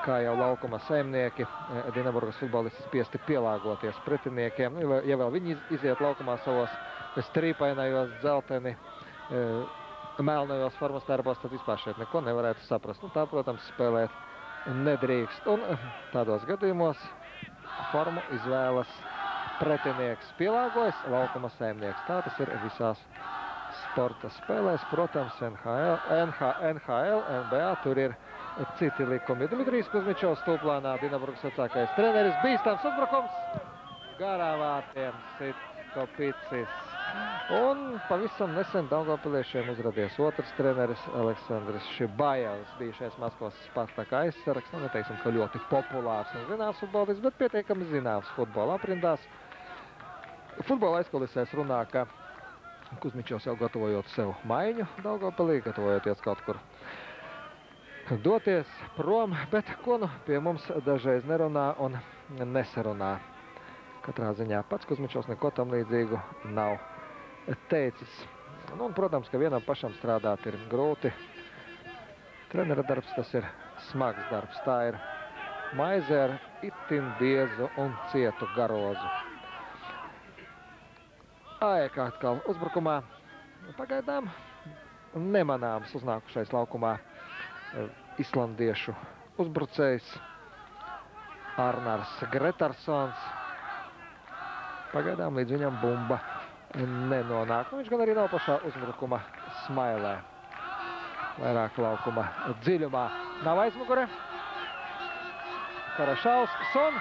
kā jau laukuma saimnieki, Dinaburgas futbolisti spiesti pielāgoties pretiniekiem. Ja vēl viņi iziet laukumā savos strīpainajos, dzelteni, melnajos formas darbos, tad vispār šeit neko nevarētu saprast. Nu, tā, protams, spēlēt nedrīkst. Un tādos gadījumos formu izvēlas pretinieks, pielāgojas laukuma saimnieks. Tā tas ir visās sporta spēlēs. Protams, NHL, NBA, tur ir citi likumi. Dmitrijs Kuzmičovs stūplānā, Dinaburgas vecākais treneris. Bīstams uzbrukums. Garā vārtiem sit Kopicis. Un pavisam nesen daugavpiliešiem uzradies otrs treneris Aleksandrs Šibajevs, bijušais Maskavas Spartaka aizsargs. Nu, neteiksim, ka ļoti populārs un zināms futbolists, bet pietiekami zināms futbola aprindās. Futbola aizkulisēs runā, ka Kuzmičovs jau gatavojot sev maiņu Daugavpilī, gatavojoties kaut kur doties prom, bet ko nu pie mums dažreiz nerunā un nesarunā. Katrā ziņā pats Kuzmičovs neko tam līdzīgu nav teicis. Nu, un, protams, ka vienam pašam strādāt ir grūti. Trenera darbs, tas ir smags darbs. Tā ir maize ar itin biezu un cietu garozu. AEK atkal uzbrukumā. Pagaidām nemanāms uznākušais laukumā islandiešu uzbrucējs Arnars Gretarsons. Pagaidām līdz viņam bumba nenonāk. Nu, viņš gan arī nav pašā uzbrukuma smailē. Vairāk laukuma dziļumā. Nav aizmugure. Karašausks un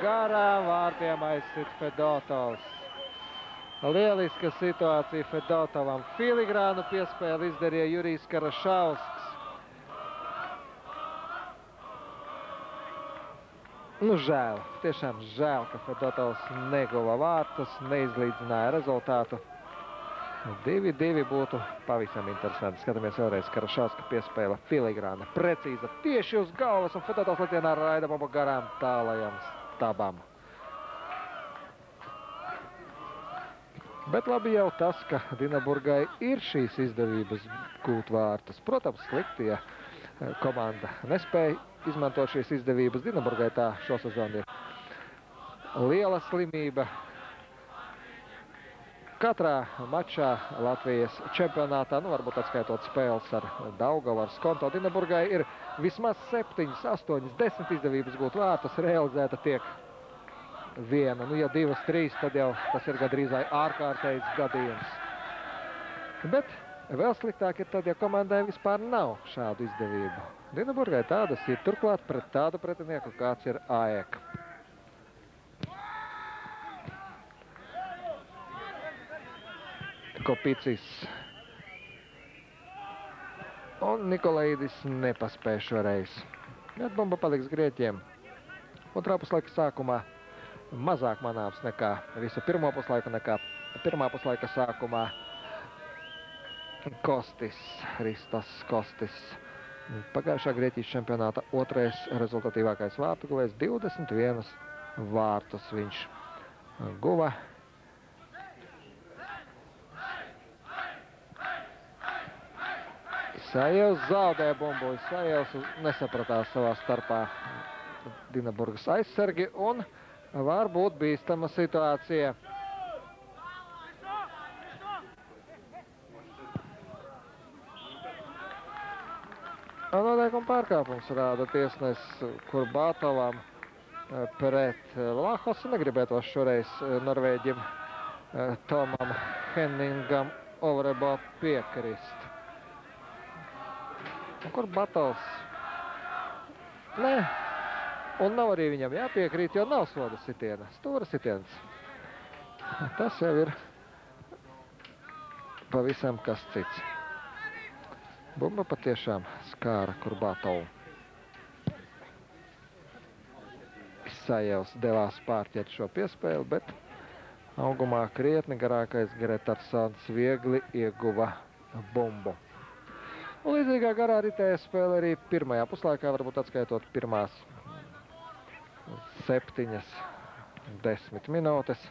garā vārtiem aizsit Fedotovs. Lieliska situācija Fedotovam. Filigrānu piespēli izdarīja Jurijs Karašausks. Nu, žēl, tiešām žēl, ka Fedotovs neguva vārtus, neizlīdzināja rezultātu. 2-2 būtu pavisam interesanti. Skatāmies vēlreiz, Karašauska piespēle filigrāna. Precīza tieši uz galvas, un Fedotovs letienā raida bumbu garām tālajam stabam. Bet labi jau tas, ka Dinaburgai ir šīs izdevības gūt vārtus. Protams, slikti, ja komanda nespēja izmantot šīs izdevības. Dinaburgai tā šosezon ir liela slimība. Katrā mačā Latvijas čempionātā, nu varbūt atskaitot spēles ar Daugavu, ar Skonto, Dinaburgai ir vismaz 7, 8, 10 izdevības gūt vārtus, realizēta tiek viena. Nu, ja 2, 3, tad jau tas ir gadrīzai ārkārtējs gadījums. Bet vēl sliktāk ir tad, ja komandai vispār nav šādu izdevību. Dinaburgai tādas ir, turklāt pret tādu pretinieku, kāds ir AEK. Kopicis un Nikolaidis nepaspēja šoreiz. Bet bumba paliks Grieķiem. Otrā puslaika sākumā mazāk manāms nekā visu pirmo puslaiku, nekā pirmā puslaika sākumā. Kostis, Ristas Kostis. Pagājušā Grieķijas čempionāta otrais rezultatīvākais vārtu guvējs, 21 vārtus viņš guva. Isajevs zaudēja bumbu, Isajevs nesapratās savā starpā Dinaburgas aizsargi un var būt bīstama situācija. Noteikuma pārkāpums rāda tiesnes Kurbātovam pret Vlahosu. Negribētos šoreiz norvēģim Tomam Henningam Ovrebo piekrist. Kurbātovs nē, un nav arī viņam jāpiekrīt, jo nav soda sitiena, stūra sitiens. Tas jau ir pavisam kas cits. Bumba patiešām skāra Kurbātovu. Isajevs devās pārķert šo piespēli, bet augumā krietni garākais Gretarsons viegli ieguva bumbu. Un līdzīgā garā ritēja spēle arī pirmajā puslaikā, varbūt atskaitot pirmās 7, 10 minūtes.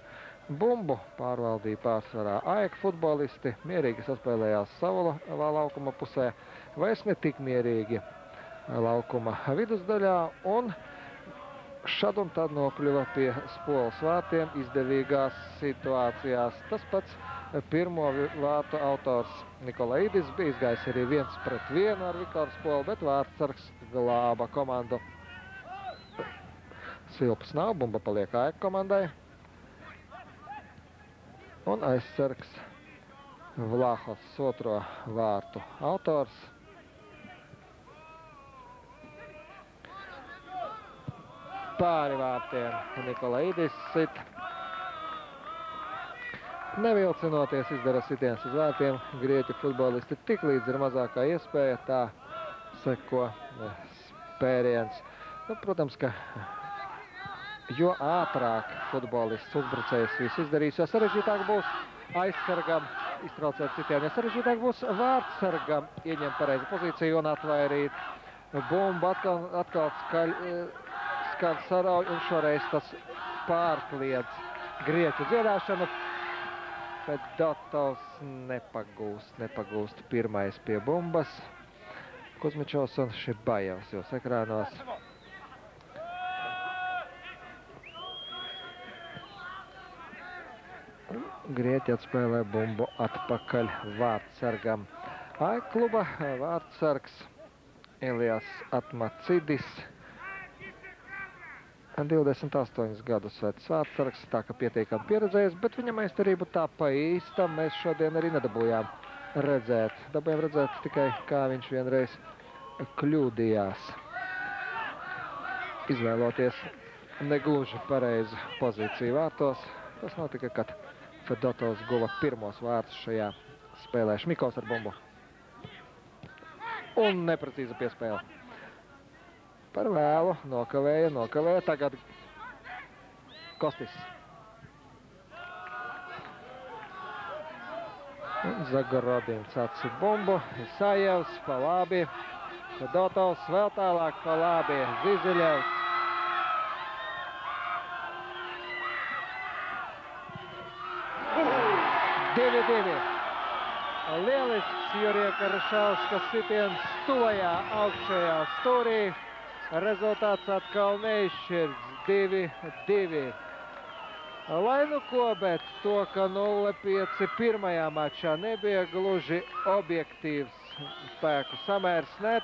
Bumbu pārvaldīja pārsvarā AEK futbolisti, mierīgi saspēlējās savu laukuma pusē, vairs ne tik mierīgi laukuma vidusdaļā un šad un tad nokļuva pie Spoles vārtiem izdevīgās situācijās. Tas pats pirmo vārtu autors Nikolaidis bija izgājis arī 1-1 ar Viktoru Spolu, bet vārtsargs glāba komandu. Silpas nav, bumba paliek AEK komandai. Un aizsargs Vlahos, otro vārtu autors. Pāri vārtiem Nikolaidis sit. Nevilcinoties izdara sitiens uz vārtiem. Grieķu futbolisti tik līdz ir mazākā iespēja, tā seko spēriens. Nu, protams, ka jo ātrāk futbolists uzbrucējs visu izdarīs, jo sarežģītāk būs aizsargam iztraucēt sitienu, jo sarežģītāk būs vārtsargam ieņemt pareizu pozīciju un atvairīt. Bumba atkal skan sarauj, un šoreiz tas pārkliedz grieķu dziedāšanu. Fedotovs nepagūst pirmais pie bumbas. Kuzmičovs un Šibajevs jūs ekrānos. Grieķi atspēlē bumbu atpakaļ vārtsargam. AEK kluba vārtsargs Elijas Atmacidis. 28 gadus vecs vārtsargs, tā ka pietiekami pieredzējis, bet viņa meistarību tā pa īstam mēs šodien arī nedabūjām redzēt. Dabūjām redzēt tikai, kā viņš vienreiz kļūdījās, izvēloties negluži pareizu pozīciju vārtos. Tas notika, kad Fedotovs guva pirmos vārtus šajā spēlē. Šmikovs ar bumbu. Un neprecīza piespēle. Par vēlu, nokavēja. Tagad Kostis. Zagorodins atsit bumbu. Isajevs pa labi. Fedotovs vēl tālāk pa labi. Ziziļevs. Lielisks Jurija Karašauskas sitiens tuvajā augšējā stūrī. Rezultāts atkal neizšķirts 2-2. Lai nu ko, bet to, ka 0-5 pirmajā mačā nebija gluži objektīvs spēku samērs. Nē,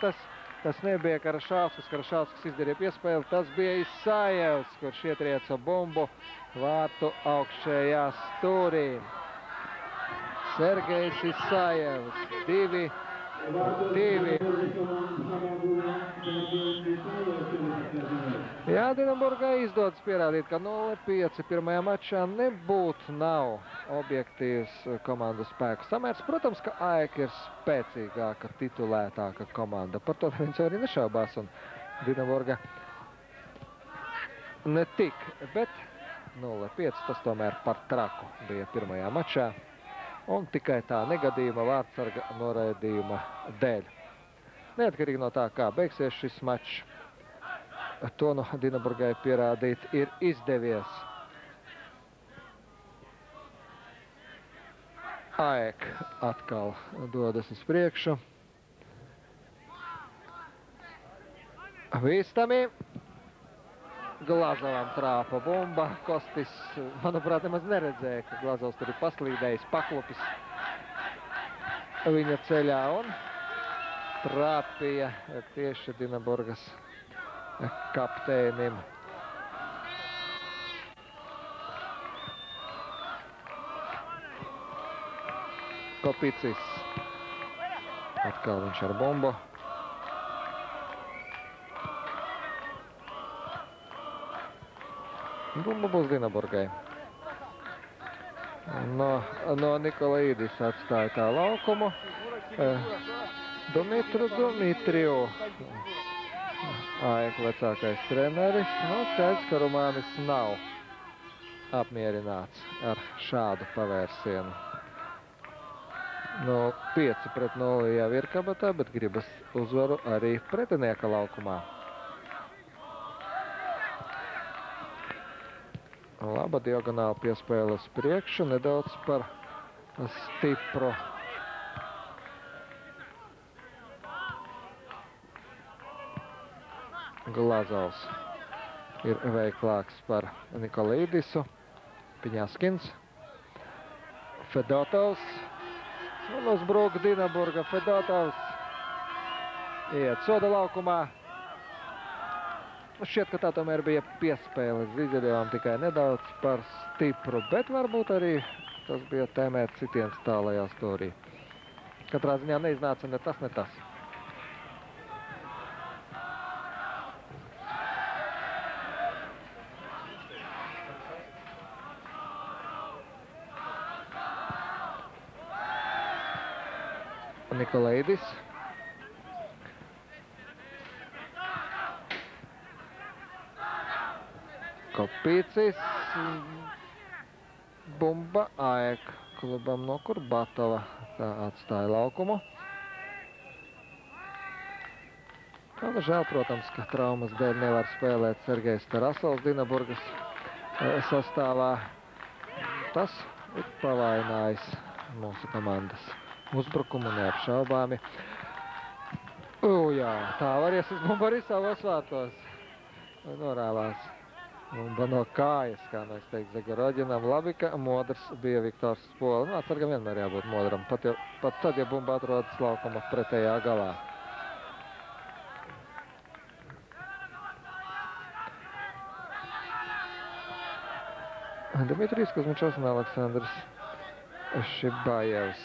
tas nebija Karašauskas. Karašauskas izdarīja piespēli. Tas bija Isajevs, kurš ietrieca bumbu vārtu augšējā stūrī. Sergejs Isajevs, 2-2. Jā, Dinaburgai izdodas pierādīt, ka 0-5 pirmajā mačā nav objektīvs komandu spēku samērs. Protams, ka AEK ir spēcīgāka, titulētāka komanda. Par to neviens arī nešaubās, un Dinaburga ne tik, bet 0-5 tas tomēr par traku bija pirmajā mačā. Un tikai tā negadījuma vārtsarga noraidījuma dēļ. Neatkarīgi no tā, kā beigsies šis mačs, to no Dinaburgai pierādīt ir izdevies. AEK atkal dodas uz priekšu. Vīstami. Glazovam trāpa bumba. Kostis, manuprāt, nemaz neredzēja, ka Glazovs tur ir paslīdējis, paklopis viņa ceļā un trāpīja tieši Dinaburgas kapteinim. Kopicis. Atkal viņš ar bumbu. Bumba būs Dinaburgai. No Nikolaidis atstāja tā laukumu. Dimitriju. AEK vecākais treneris. Skaidrs, ka Rumānis nav apmierināts ar šādu pavērsienu. 5-0 jau ir kabatā, bet gribas uzvaru arī pretinieka laukumā. Laba diagonāla piespēle uz priekšu, nedaudz par stipru. Glazovs ir veiklāks par Nikolīdisu. Piņaskins. Fedotovs. Un uzbruk Dinaburga. Fedotovs iet soda laukumā. Šķiet, ka tā tomēr bija piespēle Zizeļevam tikai nedaudz par stipru, bet varbūt arī tas bija tēmēt sitiens tālajā stūrī. Katrā ziņā neiznāca ne tas, ne tas. Nikolīdis. Kopīcis. Bumba AEK klubam no Kurbatova. Tā atstāja laukumu. Tāda žēl, protams, ka traumas dēļ nevar spēlēt Sergejs Tarasovs Dinaburgas sastāvā. Tas ir pavainājis mūsu komandas uzbrukumu neapšaubāmi. Jā, tā var iesist bumba arī savos vārtos. Norāvās bumba no kājas, kā mēs teikt Zagoroģinam. Labi, ka modrs bija Viktors Spola. Atsargam vienmēr jābūt modram, pat tad, ja bumba atrodas laukuma pretējā galā. Dmitrijs Kuzmičovs un Aleksandrs Šibājevs.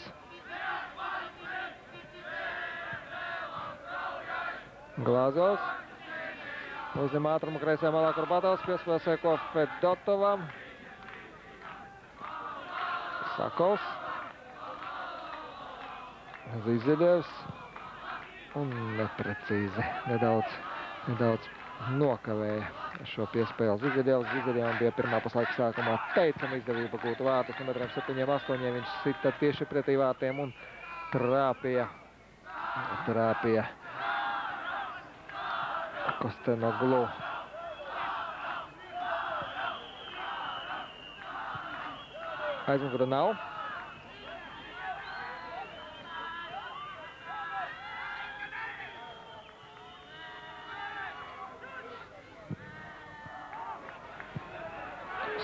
Glazovs. Uzņem ātrumu kreisajā malā Kurbatovs. Piespēle seko Fedotovam. Sakovs. Zizeļevs. Un neprecīzi. Nedaudz nokavēja šo piespēli Zizeļevs. Zizeļevam bija pirmā puslaika sākumā teicama izdevība gūt vārtus. Un metriem 7-8 viņš sita tieši pretī vārtiem un trāpīja Kostenoglu. Aizmugura nav.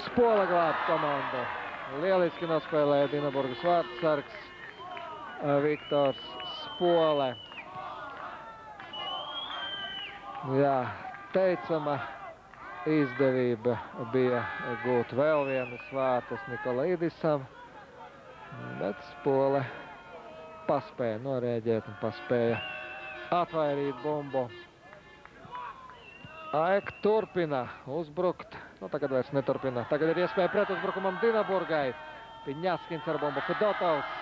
Spola glāb komandu. Lieliski nospēlēja Dinaburgas vārtsargs Viktors Spole. Jā, teicama izdevība bija gūt vēl vienas vārtus Nikolīdisam, bet Spole paspēja norēģēt un paspēja atvairīt bumbu. AEK turpina uzbrukt. Tagad vairs neturpina. Tagad ir iespēja pret uzbrukumam Dinaburgai. Piņaskins ar bumbu Fedotovs,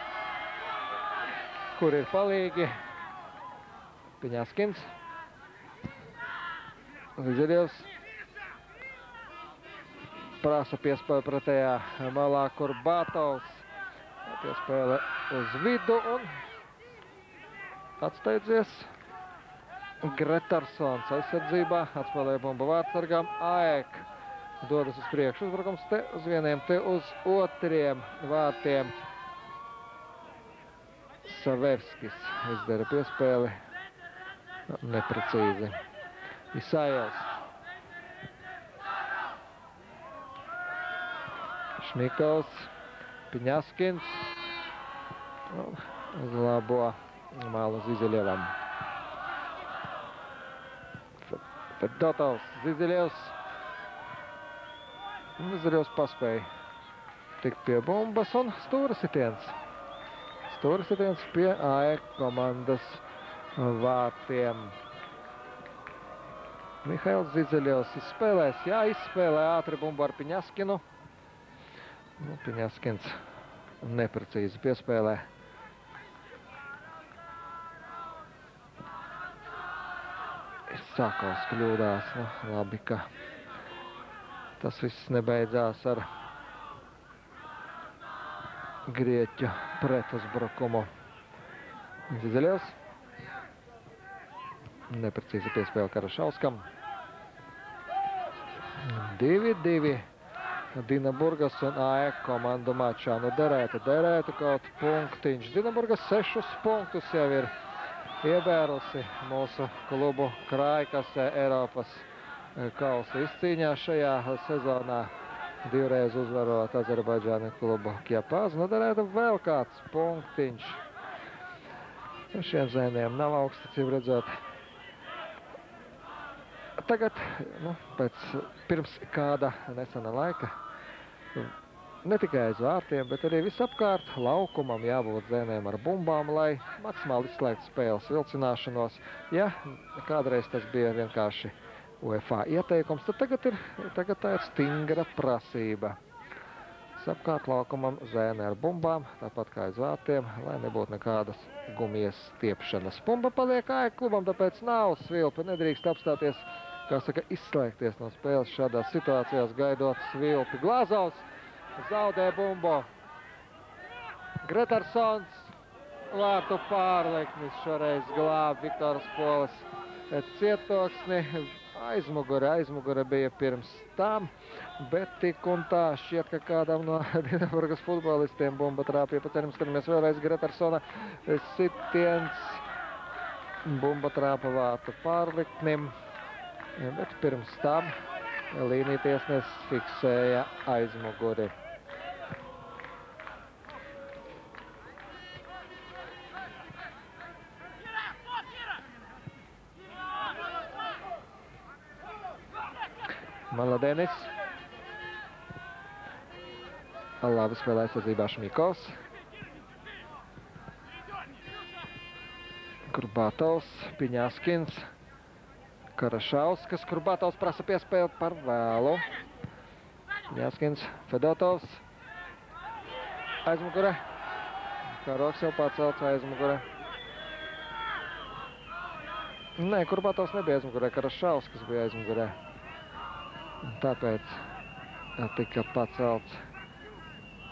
kur ir palīgi. Piņaskins. Zizeļevs prasa piespēle pretējā malā Kurbatovs. Piespēle uz vidu un atsteidzies Gretarsons aizsardzībā. Atspēlēja bumbu vārtsargam. AEK dodas uz priekšu. Uzbrukums te uz vieniem, te uz otriem vārtiem. Savevskis izdara piespēli neprecīzi. Isājevs. Šmikovs. Piņaskins. Uz labo malu Zizeļevam. Fedotovs. Zizeļevs. Zizeļevs paspēja tikt pie bumbas un stūra sitiens. Stūra sitiens pie AEK komandas vārtiem. Mihails Zizeļevs izspēlēs. Jā, izspēlē ātri bumbu ar Piņaskinu. Piņaskins neprecīzi piespēlē. Sakovs kļūdās. Labi, ka tas viss nebeidzās ar grieķu pretuzbrukumu. Zizeļevs. Neprecīzi piespēle Karašauskam. 2-2 Dinaburgas un AEK komandu mačā. Derētu kaut punktiņš. Dinaburgas 6 punktus jau ir iebērusi mūsu klubu krājkasē Eiropas kausa izcīņā šajā sezonā, divreiz uzvarot Azerbaidžāna klubu Kjapaz. Nu, darētu vēl kāds punktiņš. Šiem zēniem nav augstacība redzot. Tagad, pirms kāda nesena laika, ne tikai aiz vārtiem, bet arī visapkārt laukumam jābūt zēniem ar bumbām, lai maksimāli izslēgtu spēles vilcināšanos. Ja kādreiz tas bija vienkārši UEFA ieteikums, tad tagad tā ir stingra prasība. Visapkārt laukumam zēni ar bumbām, tāpat kā aiz vārtiem, lai nebūtu nekādas gumijas stiepšanas. Bumba paliek AEK klubam, tāpēc nav svilpi, nedrīkst apstāties, kā saka, izslēgties no spēles šādās situācijās, gaidot svilpi. Glazovs zaudē bumbu. Gretarsons vārtu pārliknis šoreiz glāb Viktoras Poles cietoksni. Aizmugure bija pirms tam, bet tik un tā šķiet, ka kādam no Dienaburgas futbolistiem bumba trāpīja. Paceram, skatāmies vēlreiz Gretarsona sitiens. Bumba trāpa vārtu pārliknim, bet pirms tam līnijtiesnes fiksēja aizmuguri. Maladenis. Labi spēlē aizsardzībā Šmikovs. Kurbatovs, Piņaskins, Karašauskas. Kurbatovs prasa piespēli par vēlu. Piņaskins, Fedotovs. Aizmugure. Karoks jau pacelts aizmugure. Nē, Kurbatovs nebija aizmugurē, Karašauskas bija aizmugurē. Tāpēc tika pacelts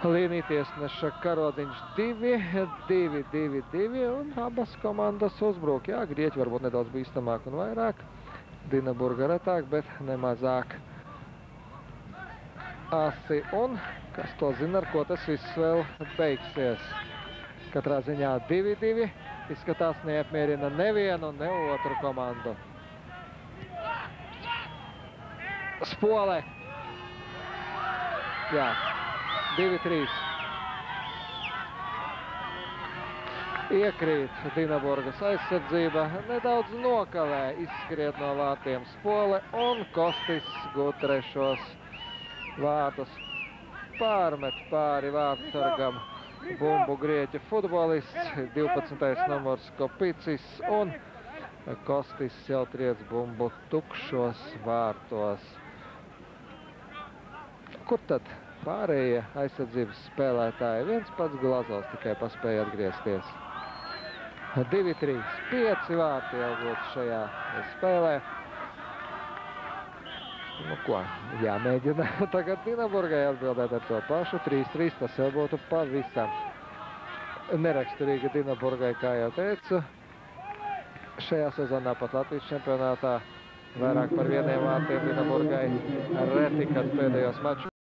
līnijtiesneša karodiņš 2-2-2 un abas komandas uzbruk. Jā, grieķi varbūt nedaudz bīstamāk un vairāk, Dinaburga retāk, bet nemazāk asi. Un kas to zina, ar ko tas viss vēl beigsies. Katrā ziņā 2-2 izskatās neapmierina nevienu, ne otru komandu. Spole. Jā, 2-3. Iekrīt Dinaburgas aizsardzība, nedaudz nokavē izskriet no vārtiem Spole un Kostis gūt trešos vārtus. Pārmet pāri vārtsargam bumbu grieķu futbolists, 12. numurs Kopicis un Kostis jau triec bumbu tukšos vārtos. Kur tad pārējie aizsardzības spēlētāji? Viens pats Glazovs tikai paspēja atgriezties. 2-3, 5 vārti jau būtu šajā spēlē. Nu ko, jāmēģina tagad Dinaburgai atbildēt ar to pašu. 3-3, tas jau būtu pavisam neraksturīgi Dinaburgai, kā jau teicu. Šajā sezonā pat Latvijas čempionātā vairāk par 1 vārtiem Dinaburgai reti, kad pēdējos mačos